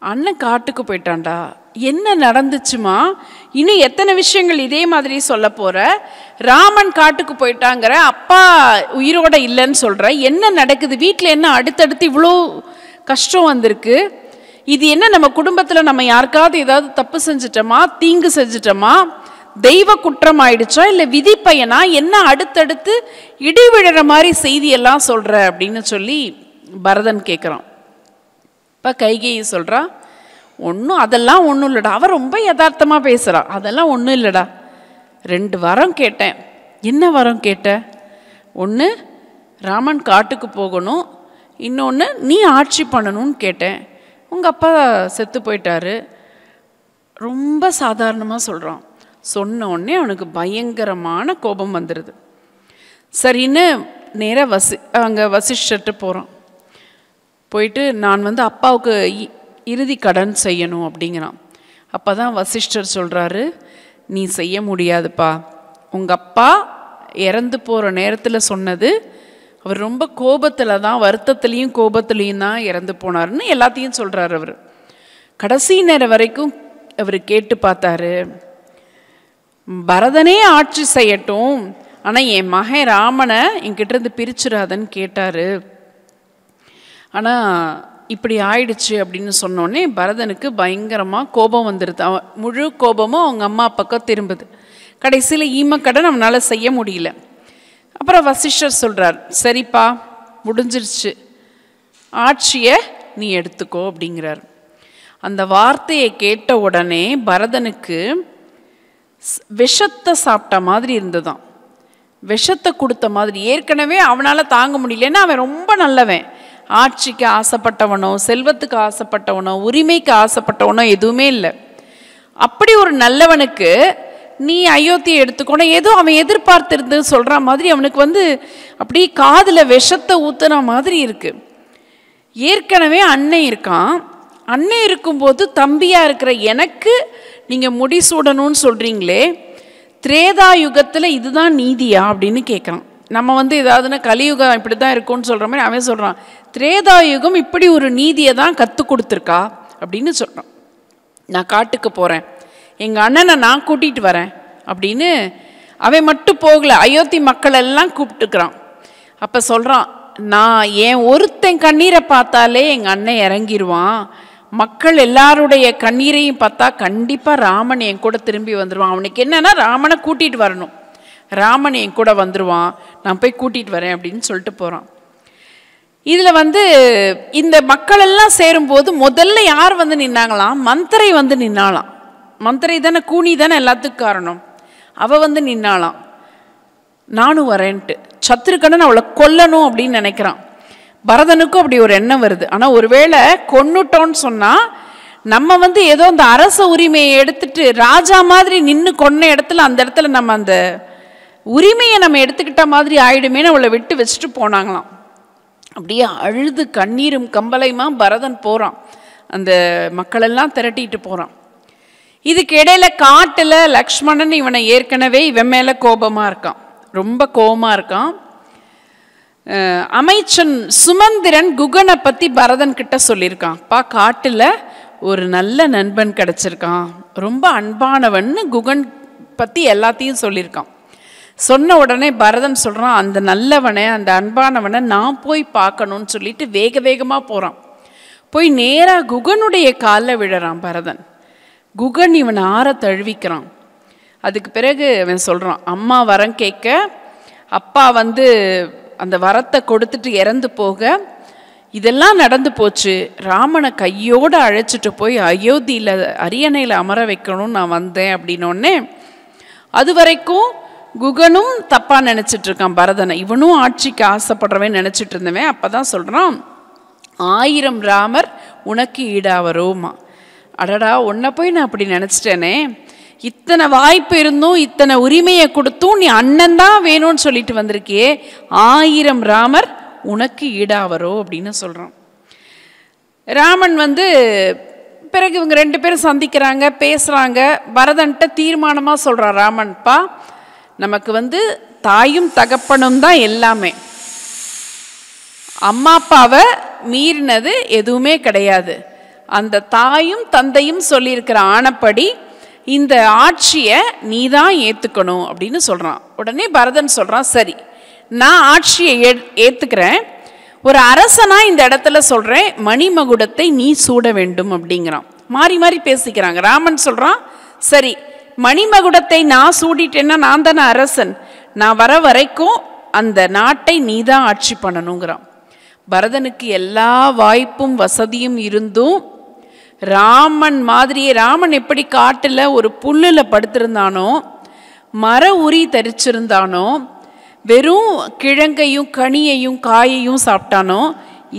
அண்ணன் காட்டுக்கு போயிட்டான்டா. என்ன நடந்துச்சுமா? இன்னும் எத்தனை விஷயங்கள் இதே மாதிரி சொல்ல போற? ராமன் காட்டுக்கு போயிட்டாங்கிற, அப்பா உயிரோட இல்லைன்னு சொல்ற. என்ன நடக்குது வீட்டில்? என்ன அடுத்தடுத்து இவ்வளோ கஷ்டம் வந்திருக்கு? இது என்ன நம்ம குடும்பத்தில் நம்ம யாருக்காவது ஏதாவது தப்பு செஞ்சிட்டோமா, தீங்கு செஞ்சிட்டோமா, தெய்வ குற்றம் ஆயிடுச்சா, இல்லை விதி பையனா? என்ன அடுத்தடுத்து இடி விழுற மாதிரி செய்தியெல்லாம் சொல்ற அப்படின்னு சொல்லி பரதன் கேட்குறான். இப்போ கைகேயி சொல்கிறா, அதெல்லாம் ஒன்றும் இல்லைடா. அவன் ரொம்ப யதார்த்தமாக பேசுகிறான். அதெல்லாம் ஒன்றும் இல்லைடா. 2 வரம் கேட்டேன். என்ன வரம் கேட்ட? ஒன்று ராமன் காட்டுக்கு போகணும், இன்னொன்று நீ ஆட்சி பண்ணணும்னு கேட்டேன். உங்கள் அப்பா செத்து போயிட்டாரு. ரொம்ப சாதாரணமாக சொல்கிறான். சொன்ன உடனே அவனுக்கு பயங்கரமான கோபம் வந்துடுது. சரின்னு நேராக அங்கே வசிஷ்டர்ட்டு போகிறான். போயிட்டு நான் அப்பாவுக்கு இறுதி கடன் செய்யணும் அப்படிங்கிறான். அப்போ தான் வசிஷ்டர் சொல்கிறாரு, நீ செய்ய முடியாதுப்பா. உங்கள் அப்பா இறந்து போகிற நேரத்தில் சொன்னது, அவர் ரொம்ப கோபத்தில் தான், வருத்தத்துலேயும் கோபத்துலேயும் தான் இறந்து போனார்னு எல்லாத்தையும் சொல்கிறார். அவர் கடைசி நேரம் வரைக்கும் அவர் கேட்டு பார்த்தாரு, பரதனே ஆட்சி செய்யட்டும், ஆனால் என் மகன் ராமனை என்கிட்டருந்து பிரிச்சுடாதன்னு கேட்டார். ஆனால் இப்படி ஆயிடுச்சு அப்படின்னு சொன்னோடனே பரதனுக்கு பயங்கரமாக கோபம் வந்துடுது. அவன் முழு கோபமும் அவங்க அம்மா பக்கம் திரும்புது. கடைசியில் ஈமக்கடன் அவனால் செய்ய முடியல. அப்புறம் வசிஷ்டர் சொல்கிறார், சரிப்பா முடிஞ்சிருச்சு, ஆட்சியை நீ எடுத்துக்கோ அப்படிங்கிறார். அந்த வார்த்தையை கேட்ட உடனே பரதனுக்கு விஷத்தை சாப்பிட்ட மாதிரி இருந்ததுதான். விஷத்தை கொடுத்த மாதிரி. ஏற்கனவே அவனால் தாங்க முடியலன்னா அவன் ரொம்ப நல்லவன், ஆட்சிக்கு ஆசைப்பட்டவனோ செல்வத்துக்கு ஆசைப்பட்டவனோ உரிமைக்கு ஆசைப்பட்டவனோ எதுவுமே இல்லை. அப்படி ஒரு நல்லவனுக்கு நீ அயோத்தியை எடுத்துக்கணும் ஏதோ அவன் எதிர்பார்த்திருந்து சொல்கிற மாதிரி அவனுக்கு அப்படி காதில் விஷத்தை ஊத்துன மாதிரி இருக்கு. ஏற்கனவே அண்ணன் இருக்கான். அண்ணன் இருக்கும்போது தம்பியாக இருக்கிற எனக்கு நீங்கள் முடிசூடணும்னு சொல்கிறீங்களே, திரேதா யுகத்தில் இதுதான் நீதியா அப்படின்னு கேட்குறான். நம்ம ஏதாவதுன்னா கலியுகம் இப்படி தான் இருக்கும்னு சொல்கிற மாதிரி அவன் சொல்கிறான், திரேதா யுகம் இப்படி ஒரு நீதியை தான் கற்றுக் கொடுத்துருக்கா அப்படின்னு சொல்கிறான். நான் காட்டுக்கு போகிறேன், எங்கள் அண்ணனை நான் கூட்டிகிட்டு வரேன் அப்படின்னு அவன் மட்டும் போகலை, அயோத்தி மக்கள் எல்லாம் கூப்பிட்டுக்கிறான். அப்போ சொல்கிறான், நான் என் ஒருத்தன் கண்ணீரை பார்த்தாலே எங்கள் அண்ணன் இறங்கிடுவான், மக்கள் எல்லாருடைய கண்ணீரையும் பார்த்தா கண்டிப்பாக ராமன் என் கூட திரும்பி வந்துடுவான். அவனுக்கு என்னன்னா ராமனை கூட்டிகிட்டு வரணும், ராமன் என் கூட வந்துடுவான், நான் போய் கூட்டிகிட்டு வரேன் அப்படின்னு சொல்லிட்டு போகிறான். இதில் இந்த மக்கள் எல்லாம் சேரும்போது முதல்ல யார் நின்னாங்களாம்? மந்திரை நின்னாலாம். மந்திரை தானே, கூனி தானே எல்லாத்துக்கும் காரணம். அவள் நின்னாலாம். நானும் வரேன்ட்டு. சத்ருக்கணன் அவளை கொல்லணும் அப்படின்னு நினைக்கிறான். பரதனுக்கும் அப்படி ஒரு எண்ணம் வருது. ஆனால் ஒருவேளை கொன்னுட்டோன்னு சொன்னால் நம்ம வந்து ஏதோ அந்த அரச உரிமையை எடுத்துட்டு ராஜா மாதிரி நின்று கொன்ன இடத்துல அந்த இடத்துல நம்ம அந்த உரிமையை நம்ம எடுத்துக்கிட்ட மாதிரி ஆயிடுமேன்னு அவளை விட்டு வச்சுட்டு போனாங்களாம். அப்படியே அழுது கண்ணீரும் கம்பலையுமா பரதன் போகிறான், அந்த மக்களெல்லாம் திரட்டிட்டு போகிறான். இதுக்கு இடையில காட்டில் லக்ஷ்மணன் இவனை ஏற்கனவே இவன் மேலே கோபமாக இருக்கான், ரொம்ப கோபமாக இருக்கான். அமைச்சன் சுமந்திரன் குகனை பற்றி பரதன் கிட்ட சொல்லியிருக்கான். காட்டில் ஒரு நல்ல நண்பன் கிடச்சிருக்கான், ரொம்ப அன்பானவன்னு குகன் பற்றி எல்லாத்தையும் சொல்லியிருக்கான். சொன்ன உடனே பரதன் சொல்கிறான், அந்த நல்லவனை அந்த அன்பானவனை நான் போய் பார்க்கணுன்னு சொல்லிட்டு வேக வேகமாக போகிறான். போய் நேராக குகனுடைய காலில் விழறான் பரதன். குகன் இவனை ஆற தழுவிக்கிறான். அதுக்கு பிறகு அவன் சொல்கிறான், அம்மா வரம் கேட்க அப்பா வந்து அந்த வரத்தை கொடுத்துட்டு இறந்து போக இதெல்லாம் நடந்து போச்சு, ராமனை கையோடு அழைச்சிட்டு போய் அயோத்தியில் அரியணையில் அமர வைக்கணும்னு நான் வந்தேன் அப்படின்னோடனே அது வரைக்கும் குகனும் தப்பாக நினச்சிட்ருக்கான் பரதனை. இவனும் ஆட்சிக்கு ஆசைப்படுறவன் நினச்சிட்டு இருந்தவன். அப்போ தான் சொல்கிறான், 1000 ராமர் உனக்கு ஈடாவரோமா. அடடா, உன்னை போய் நான் அப்படி நினச்சிட்டேனே, இத்தனை வாய்ப்பு இருந்தும் இத்தனை உரிமையை கொடுத்தும் நீ அண்ணன் தான் வேணும்னு சொல்லிட்டு வந்திருக்கியே, 1000 ராமர் உனக்கு ஈடாவரோ அப்படின்னு சொல்கிறான். ராமன் வந்து பிறகு இவங்க 2 பேரும் சந்திக்கிறாங்க, பேசுகிறாங்க. பரதன்ட்ட தீர்மானமாக சொல்கிறான் ராமன்பா, நமக்கு வந்து தாயும் தகப்பனும் தான் எல்லாமே, அம்மா அப்பாவை மீறினது எதுவுமே கிடையாது. அந்த தாயும் தந்தையும் சொல்லியிருக்கிற ஆணைப்படி இந்த ஆட்சியை நீ தான் ஏற்றுக்கணும் அப்படின்னு சொல்கிறான். உடனே பரதன் சொல்கிறான், சரி நான் ஆட்சியை ஏற்றுக்கிறேன், ஒரு அரசனாக இந்த இடத்துல சொல்கிறேன், மணிமகுடத்தை நீ சூட வேண்டும் அப்படிங்கிறான். மாறி மாறி பேசிக்கிறாங்க. ராமன் சொல்கிறான், சரி மணிமகுடத்தை நான் சூடிட்டேன்னா நான் தானே அரசன், நான் வர வரைக்கும் அந்த நாட்டை நீ தான் ஆட்சி பண்ணணுங்கிறான். பரதனுக்கு எல்லா வாய்ப்பும் வசதியும் இருந்தும் ராமன் மாதிரியே, ராமன் எப்படி காட்டில் ஒரு புல்லில் படுத்திருந்தானோ, மர உரி தரிச்சிருந்தானோ, வெறும் கிழங்கையும் கனியையும் காயையும் சாப்பிட்டானோ,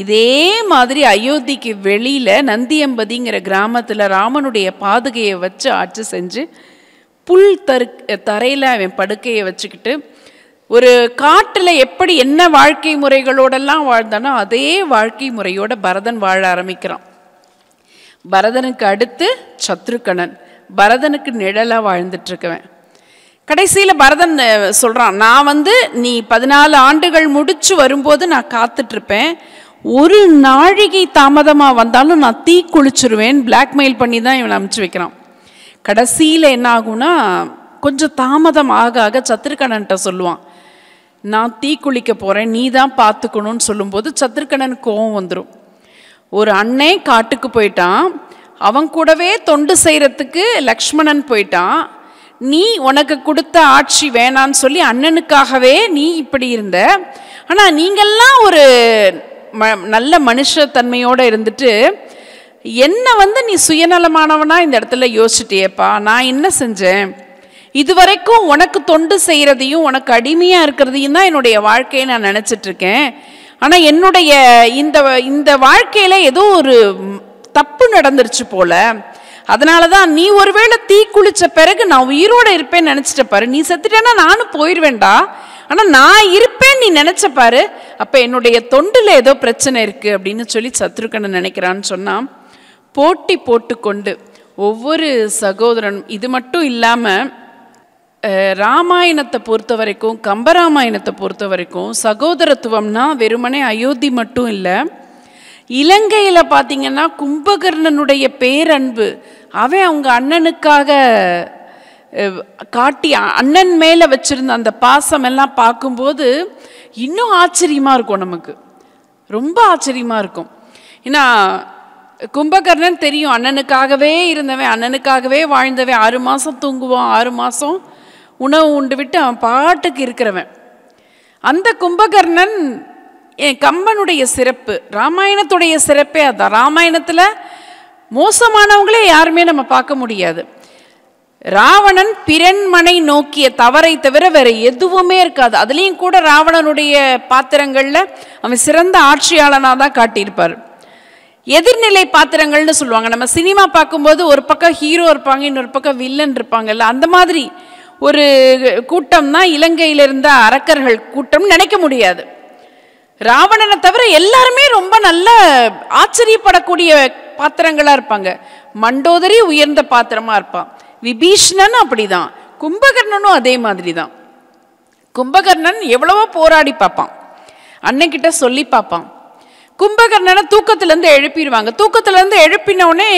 இதே மாதிரி அயோத்திக்கு வெளியில் நந்தியம்பதிங்கிற கிராமத்தில் ராமனுடைய பாதுகையை வச்சு ஆட்சி செஞ்சு புல் தரையில் அவன் படுக்கையை வச்சுக்கிட்டு ஒரு காட்டில் எப்படி என்ன வாழ்க்கை முறைகளோடெல்லாம் வாழ்ந்தானோ அதே வாழ்க்கை முறையோட பரதன் வாழ ஆரம்பிக்கிறான். பரதனுக்கு அடுத்து சத்ருக்கணன், பரதனுக்கு நிழலாக வாழ்ந்துட்டுருக்குவேன். கடைசியில் பரதன் சொல்கிறான், நான் வந்து நீ 14 ஆண்டுகள் முடிச்சு வரும்போது நான் காத்துட்ருப்பேன், ஒரு நாழிகை தாமதமாக வந்தாலும் நான் தீ குளிச்சிருவேன், பிளாக்மெயில் பண்ணி தான் இவனை அனுப்பிச்சி வைக்கிறான். கடைசியில் என்ன ஆகும்னா, கொஞ்சம் தாமதம் ஆக ஆக சத்ருக்கணன்ட்ட சொல்லுவான், நான் தீ குளிக்க போகிறேன், நீ தான் பார்த்துக்கணும்னு சொல்லும்போது சத்ருக்கணன் கோவம் வந்துடும். ஒரு அண்ணே காட்டுக்கு போயிட்டான், அவன் கூடவே தொண்டு செய்கிறதுக்கு லக்ஷ்மணன் போயிட்டான், நீ உனக்கு கொடுத்த ஆட்சி வேணான்னு சொல்லி அண்ணனுக்காகவே நீ இப்படி இருந்த, ஆனால் நீங்கள்லாம் ஒரு நல்ல மனுஷத்தன்மையோடு இருந்துட்டு என்னை வந்து நீ சுயநலமானவனா இந்த இடத்துல யோசிச்சிட்டியேப்பா, நான் என்ன செஞ்சேன், இதுவரைக்கும் உனக்கு தொண்டு செய்கிறதையும் உனக்கு அடிமையாக இருக்கிறதையும் தான் என்னுடைய வாழ்க்கையை நான் நினச்சிட்ருக்கேன், ஆனால் என்னுடைய இந்த வாழ்க்கையில் ஏதோ ஒரு தப்பு நடந்துருச்சு போல, அதனால தான் நீ ஒருவேளை தீ குளித்த பிறகு நான் உயிரோடு இருப்பேன்னு நினச்சிட்ட பாரு, நீ செத்துட்டேன்னா நானும் போயிடுவேண்டா, ஆனால் நான் இருப்பேன் நீ நினச்ச பாரு, அப்போ என்னுடைய தொண்டில் ஏதோ பிரச்சனை இருக்குது அப்படின்னு சொல்லி சத்ருக்கணன் நினைக்கிறான்னு சொன்னால், போட்டி போட்டுக்கொண்டு ஒவ்வொரு சகோதரனும், இது மட்டும் இல்லாமல் ராமாயணத்தை பொறுத்த வரைக்கும் கம்பராமாயணத்தை பொறுத்த வரைக்கும் சகோதரத்துவம்னா வெறுமனே அயோத்தி மட்டும் இல்லை, இலங்கையில் பார்த்திங்கன்னா கும்பகர்ணனுடைய பேரன்பு, அவன் அவங்க அண்ணனுக்காக காட்டி அண்ணன் மேலே வச்சுருந்த அந்த பாசம் எல்லாம் பார்க்கும்போது இன்னும் ஆச்சரியமாக இருக்கும், நமக்கு ரொம்ப ஆச்சரியமாக இருக்கும். ஏன்னா கும்பகர்ணன் தெரியும், அண்ணனுக்காகவே இருந்தவன், அண்ணனுக்காகவே வாழ்ந்தவன், 6 மாதம் தூங்குவான், 6 மாதம் உணவு உண்டு விட்டு அவன் பாட்டுக்கு இருக்கிறவன். அந்த கும்பகர்ணன் கம்பனுடைய சிறப்பு, ராமாயணத்துடைய சிறப்பே அதான். ராமாயணத்தில் மோசமானவங்களே யாருமே நம்ம பார்க்க முடியாது. ராவணன் பிறன்மனை நோக்கிய தவறை தவிர வேற எதுவுமே இருக்காது. அதுலேயும் கூட ராவணனுடைய பாத்திரங்களில் அவன் சிறந்த ஆட்சியாளனாக தான் காட்டியிருப்பார். எதிர்நிலை பாத்திரங்கள்னு சொல்லுவாங்க. நம்ம சினிமா பார்க்கும்போது ஒரு பக்கம் ஹீரோ இருப்பாங்க, இன்னொரு பக்கம் வில்லன் இருப்பாங்கல்ல, அந்த மாதிரி ஒரு கூட்டம் தான் இலங்கையில் இருந்த அரக்கர்கள் கூட்டம் நினைக்க முடியாது. ராவணனை தவிர எல்லாருமே ரொம்ப நல்ல ஆச்சரியப்படக்கூடிய பாத்திரங்களாக இருப்பாங்க. மண்டோதரி உயர்ந்த பாத்திரமாக இருப்பான். விபீஷணன் அப்படிதான், கும்பகர்ணனும் அதே மாதிரி தான். கும்பகர்ணன் எவ்வளவோ போராடி பார்ப்பான், அன்னைக்கிட்ட சொல்லி பார்ப்பான். கும்பகர்ணனை தூக்கத்திலேருந்து எழுப்பிடுவாங்க. தூக்கத்திலேருந்து எழுப்பினோடனே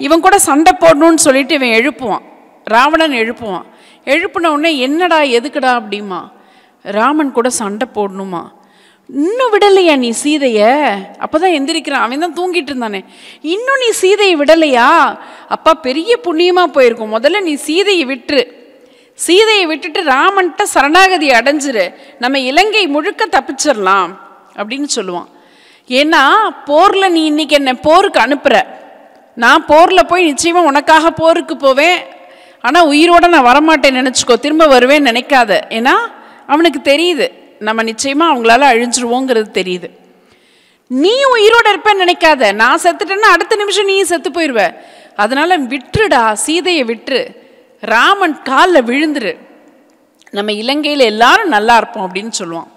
இவன் கூட சண்டை போடணும்னு சொல்லிட்டு இவன் எழுப்புவான், ராவணன் எழுப்புவான். எழுப்பின உடனே என்னடா எதுக்குடா அப்படிமா, ராமன் கூட சண்டை போடணுமா, இன்னும் விடலையா நீ சீதைய? அப்போதான் எந்திரிக்கிறான், அவன் தான் தூங்கிட்டு இருந்தானே. இன்னும் நீ சீதையை விடலையா? அப்பா பெரிய புண்ணியமாக போயிருக்கும், முதல்ல நீ சீதையை விட்டுரு, சீதையை விட்டுட்டு ராமன்கிட்ட சரணாகதி அடைஞ்சிரு, நம்ம இலங்கை முழுக்க தப்பிச்சிடலாம் அப்படின்னு சொல்லுவான். ஏன்னா போரில் நீ இன்னைக்கு என்னை போருக்கு அனுப்புகிற, நான் போரில் போய் நிச்சயமாக உனக்காக போருக்கு போவேன், ஆனால் உயிரோடு நான் வரமாட்டேன்னு நினச்சிக்கோ, திரும்ப வருவேன்னு நினைக்காத. ஏன்னா அவனுக்கு தெரியுது நம்ம நிச்சயமாக அவங்களால அழிஞ்சிருவோங்கிறது தெரியுது. நீ உயிரோடு இருப்பேன்னு நினைக்காத, நான் செத்துட்டேன்னா அடுத்த நிமிஷம் நீ செத்து போயிடுவ, அதனால் விட்டுடா, சீதையை விட்டுரு, ராமன் காலில் விழுந்துரு, நம்ம இலங்கையில் எல்லாரும் நல்லா இருப்போம் அப்படின்னு சொல்லுவான்.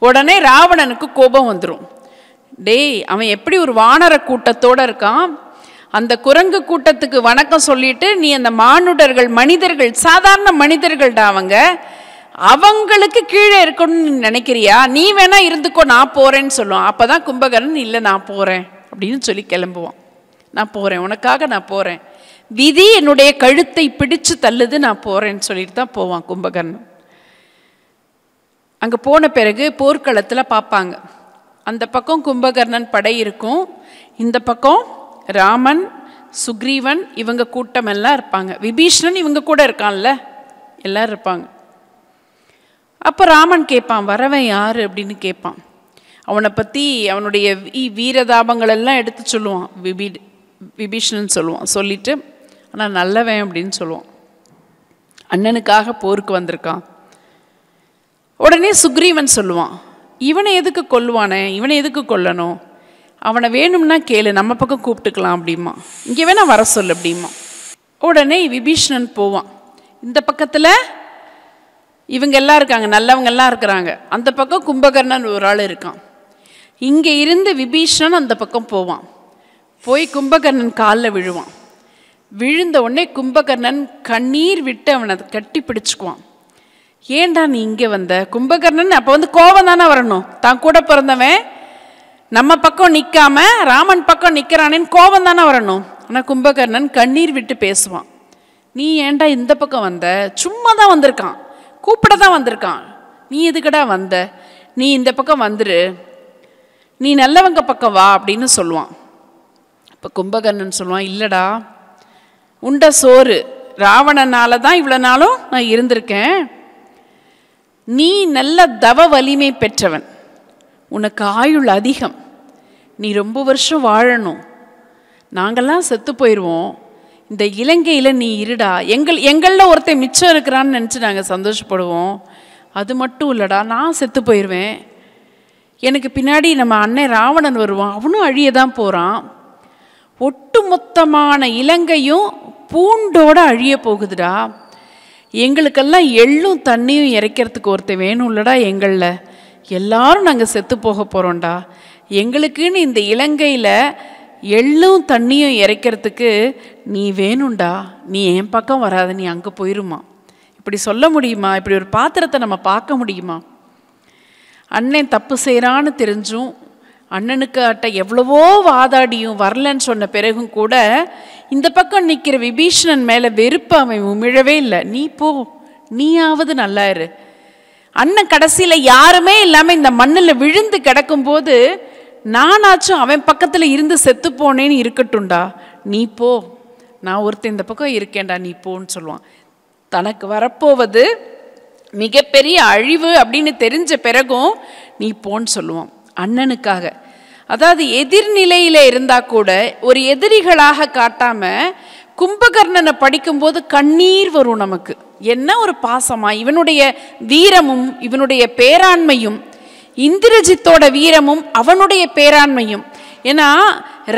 உடனே ராவணனுக்கு கோபம் வந்துடும். டேய், அவன் எப்படி ஒரு வானர கூட்டத்தோடு இருக்கான், அந்த குரங்கு கூட்டத்துக்கு வணக்கம் சொல்லிட்டு நீ அந்த மானுடர்கள் மனிதர்கள் சாதாரண மனிதர்கள்டா, அவங்களுக்கு கீழே இருக்கணும்னு நினைக்கிறியா? நீ வேணா இருந்துக்கோ, நான் போறேன்னு சொல்லுவான். அப்பதான் கும்பகர்ணன் இல்லை நான் போறேன் அப்படின்னு சொல்லி கிளம்புவான். நான் போறேன், உனக்காக நான் போறேன், விதி என்னுடைய கழுத்தை பிடிச்சு தள்ளுது, நான் போறேன்னு சொல்லிட்டு தான் போவான் கும்பகர்ணன். அங்கே போன பிறகு போர்க்களத்தில் பார்ப்பாங்க, அந்த பக்கம் கும்பகர்ணன் படை இருக்கும், இந்த பக்கம் ராமன் சுக்ரீவன் இவங்க கூட்டம் எல்லாம் இருப்பாங்க, விபீஷணன் இவங்க கூட இருக்கான்ல எல்லாரும் இருப்பாங்க. அப்போ ராமன் கேட்பான், வரவன் யார் அப்படின்னு கேட்பான். அவனை பற்றி அவனுடைய வீரதாபங்கள் எல்லாம் எடுத்து சொல்லுவான். விபீஷணன் சொல்லுவான். சொல்லிட்டு ஆனால் நல்லவன் அப்படின்னு சொல்லுவான், அண்ணனுக்காக போருக்கு வந்திருக்கான். உடனே சுக்ரீவன் சொல்லுவான், இவனை எதுக்கு கொல்லுவானே, இவனை எதுக்கு கொல்லணும், அவனை வேணும்னா கேளு, நம்ம பக்கம் கூப்பிட்டுக்கலாம் அப்படிமா, இங்கே வேணா வர சொல்லு அப்படிமா. உடனே விபீஷணன் போவான். இந்த பக்கத்தில் இவங்க எல்லாம் இருக்காங்க, நல்லவங்க எல்லாம் இருக்கிறாங்க, அந்த பக்கம் கும்பகர்ணன் ஒரு ஆள் இருக்கான். இங்கே இருந்து விபீஷணன் அந்த பக்கம் போவான். போய் கும்பகர்ணன் காலில் விழுவான். விழுந்த உடனே கும்பகர்ணன் கண்ணீர் விட்டு அவனை கட்டி பிடிச்சுக்குவான். ஏண்டா நீ இங்கே வந்த? கும்பகர்ணன் அப்போ கோபம் தானே வரணும், தான் கூட பிறந்தவன் நம்ம பக்கம் நிற்காம ராமன் பக்கம் நிற்கிறானேன்னு கோபம் தானே வரணும். ஆனால் கும்பகர்ணன் கண்ணீர் விட்டு பேசுவான். நீ ஏண்டா இந்த பக்கம் வந்த? சும்மா தான் வந்திருக்கான், கூப்பிட தான் வந்திருக்கான், நீ எதுக்கடா வந்த? நீ இந்த பக்கம் வந்துரு, நீ நல்லவங்க பக்கம் வா அப்படின்னு சொல்லுவான். இப்போ கும்பகர்ணன் சொல்லுவான், இல்லைடா, உண்ட சோறு ராவணனால தான் இவ்வளோ நாளும் நான் இருந்திருக்கேன், நீ நல்ல தவ வலிமை பெற்றவன், உனக்கு ஆயுள் அதிகம், நீ ரொம்ப வருஷம் வாழணும், நாங்கள்லாம் செத்து போயிடுவோம், இந்த இலங்கையில் நீ இருடா, எங்களில் ஒருத்தன் மிச்சம் இருக்கிறான்னு நினச்சி நாங்கள் சந்தோஷப்படுவோம், அது மட்டும் இல்லைடா, நான் செத்து போயிடுவேன், எனக்கு பின்னாடி நம்ம அண்ணன் ராவணன் வருவான், அவனும் அழிய தான் போகிறான், ஒட்டுமொத்தமான இலங்கையும் பூண்டோட அழிய போகுதுடா, எங்களுக்கெல்லாம் எள்ளும் தண்ணியும் இறைக்கிறதுக்கு ஒருத்தர் வேணும் இல்லடா, எங்களில் எல்லாரும் நாங்கள் செத்து போக போகிறோம்டா, எங்களுக்குன்னு இந்த இலங்கையில் எள்ளும் தண்ணியும் இறைக்கிறதுக்கு நீ வேணும்டா, நீ என் பக்கம் வராத, நீ அங்கே போயிருமா. இப்படி சொல்ல முடியுமா? இப்படி ஒரு பாத்திரத்தை நம்ம பார்க்க முடியுமா? அண்ணன் தப்பு செய்கிறான்னு தெரிஞ்சும் அண்ணனுக்கு அட்ட எவ்வளவோ வாதாடியும் வரலன்னு சொன்ன பிறகும் கூட இந்த பக்கம் நிற்கிற விபீஷணன் மேலே வெறுப்பு அவன் உமிழவே இல்லை. நீ போ, நீயாவது நல்லா இரு. அண்ணன் கடைசியில் யாருமே இல்லாமல் இந்த மண்ணில் விழுந்து கிடக்கும்போது நானாச்சும் அவன் பக்கத்தில் இருந்து செத்து போனேன்னு இருக்கட்டும்டா, நீ போ, நான் ஒருத்தன் இந்த பக்கம் இருக்கேன்டா, நீ போன்னு சொல்லுவான். தனக்கு வரப்போவது மிகப்பெரிய அழிவு அப்படின்னு தெரிஞ்ச பிறகும் நீ போன்னு சொல்லுவான் அண்ணனுக்காக. அதாவது எதிர்நிலையில் இருந்தால் கூட ஒரு எதிரிகளாக காட்டாமல் கும்பகர்ணனை படிக்கும்போது கண்ணீர் வரும் நமக்கு. என்ன ஒரு பாசமா, இவனுடைய வீரமும் இவனுடைய பேராண்மையும், இந்திரஜித்தோட வீரமும் அவனுடைய பேராண்மையும். ஏன்னா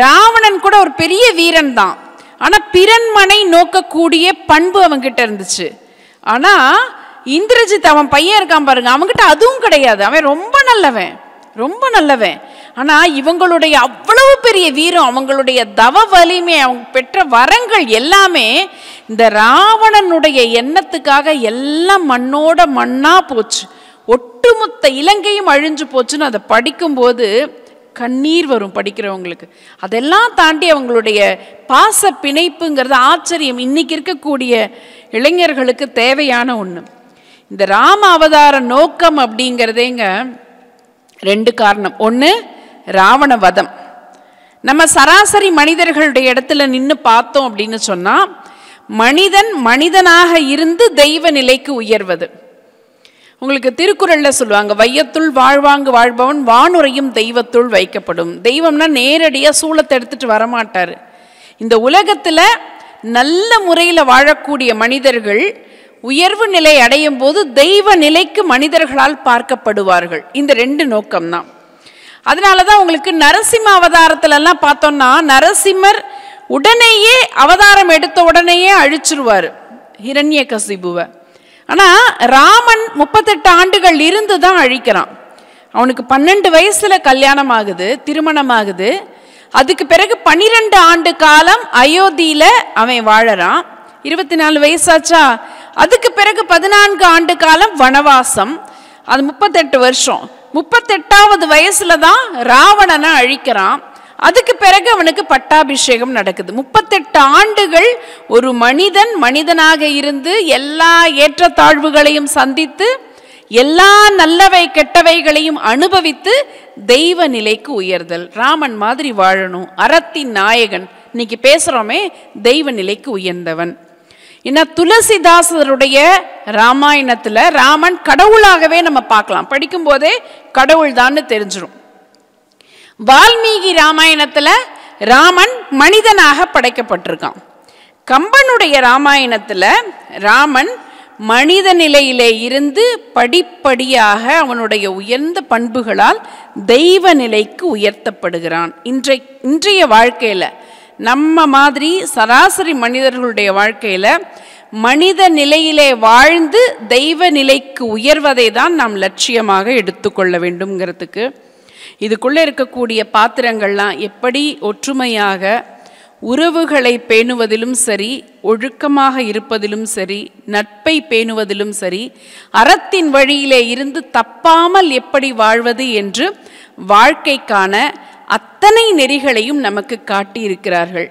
ராவணன் கூட ஒரு பெரிய வீரன் தான், ஆனால் பிறன்மனை நோக்கக்கூடிய பண்பு அவன்கிட்ட இருந்துச்சு. ஆனால் இந்திரஜித் அவன் பையன் இருக்கான் பாருங்க, அவன்கிட்ட அதுவும் கிடையாது. அவன் ரொம்ப நல்லவன், ரொம்ப நல்லவன். ஆனால் இவங்களுடைய அவ்வளவு பெரிய வீரம், அவங்களுடைய தவ வலிமை, அவங்க பெற்ற வரங்கள் எல்லாமே இந்த ராவணனுடைய எண்ணத்துக்காக எல்லாம் மண்ணோட மண்ணா போச்சு. ஒட்டுமொத்த இலங்கையும் அழிஞ்சு போச்சுன்னு அதை படிக்கும்போது கண்ணீர் வரும் படிக்கிறவங்களுக்கு. அதெல்லாம் தாண்டி அவங்களுடைய பாச பிணைப்புங்கிறது ஆச்சரியம். இன்னைக்கு இருக்கக்கூடிய இளைஞர்களுக்கு தேவையான ஒன்று. இந்த ராம அவதார நோக்கம் அப்படிங்கிறதேங்க 2 காரணம். ஒன்று ராவண வதம். நம்ம சராசரி மனிதர்களுடைய இடத்துல நின்று பார்த்தோம் அப்படின்னு சொன்னால், மனிதன் மனிதனாக இருந்து தெய்வ நிலைக்கு உயர்வது. உங்களுக்கு திருக்குறளில் சொல்லுவாங்க, வையத்துள் வாழ்வாங்கு வாழ்பவன் வானுரையும் தெய்வத்துள் வைக்கப்படும். தெய்வம்னா நேரடியாக சூளத்தை எடுத்துட்டு வரமாட்டார். இந்த உலகத்தில் நல்ல முறையில் வாழக்கூடிய மனிதர்கள் உயர்வு நிலை அடையும் போது தெய்வ நிலைக்கு மனிதர்களால் பார்க்கப்படுவார்கள். இந்த 2 நோக்கம்தான். அதனால தான் உங்களுக்கு நரசிம்ம அவதாரத்திலெல்லாம் பார்த்தோம்னா, நரசிம்மர் உடனேயே அவதாரம் எடுத்த உடனேயே அழிச்சிருவார் ஹிரண்யகசிபுவை. ஆனால் ராமன் 38 ஆண்டுகள் இருந்து தான் அழிக்கிறான். அவனுக்கு 12 வயசுல கல்யாணம் ஆகுது, திருமணம் ஆகுது. அதுக்கு பிறகு 12 ஆண்டு காலம் அயோத்தியில அவன் வாழறான். 24 வயசாச்சா. அதுக்கு பிறகு 14 ஆண்டு காலம் வனவாசம். அது 38 வருஷம். 38வது வயசுல தான் ராவணனை அழிக்கிறான். அதுக்கு பிறகு அவனுக்கு பட்டாபிஷேகம் நடக்குது. 38 ஆண்டுகள் ஒரு மனிதன் மனிதனாக இருந்து எல்லா ஏற்றத்தாழ்வுகளையும் சந்தித்து எல்லா நல்லவை கெட்டவைகளையும் அனுபவித்து தெய்வ நிலைக்கு உயர்தல். ராமன் மாதிரி வாழணும், அறத்தின் நாயகன். இன்னைக்கு பேசுறோமே, தெய்வ நிலைக்கு உயர்ந்தவன். ஏன்னா துளசிதாசருடைய ராமாயணத்துல ராமன் கடவுளாகவே நம்ம பார்க்கலாம். படிக்கும் போதே கடவுள் தான்னு தெரிஞ்சிடும். வால்மீகி ராமாயணத்துல ராமன் மனிதனாக படைக்கப்பட்டிருக்கான். கம்பனுடைய ராமாயணத்துல ராமன் மனித நிலையிலே இருந்து படிப்படியாக அவனுடைய உயர்ந்த பண்புகளால் தெய்வ நிலைக்கு உயர்த்தப்படுகிறான். இன்றைய வாழ்க்கையில நம்ம மாதிரி சராசரி மனிதர்களுடைய வாழ்க்கையில மனித நிலையிலே வாழ்ந்து தெய்வ நிலைக்கு உயர்வதை தான் நாம் லட்சியமாக எடுத்துக்கொள்ள வேண்டும்ங்கிறதுக்கு, இதுக்குள்ளே இருக்கக்கூடிய பாத்திரங்கள்லாம் எப்படி ஒற்றுமையாக உறவுகளை பேணுவதிலும் சரி, ஒழுக்கமாக இருப்பதிலும் சரி, நட்பை பேணுவதிலும் சரி, அறத்தின் வழியிலே இருந்து தப்பாமல் எப்படி வாழ்வது என்று வாழ்க்கைக்கான அத்தனை நெறிகளையும் நமக்கு காட்டியிருக்கிறார்கள்.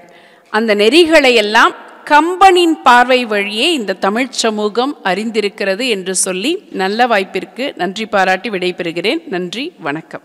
அந்த நெறிகளையெல்லாம் கம்பனின் பார்வை வழியே இந்த தமிழ் சமூகம் அறிந்திருக்கிறது என்று சொல்லி நல்ல வாய்ப்பிற்கு நன்றி பாராட்டி விடைபெறுகிறேன். நன்றி, வணக்கம்.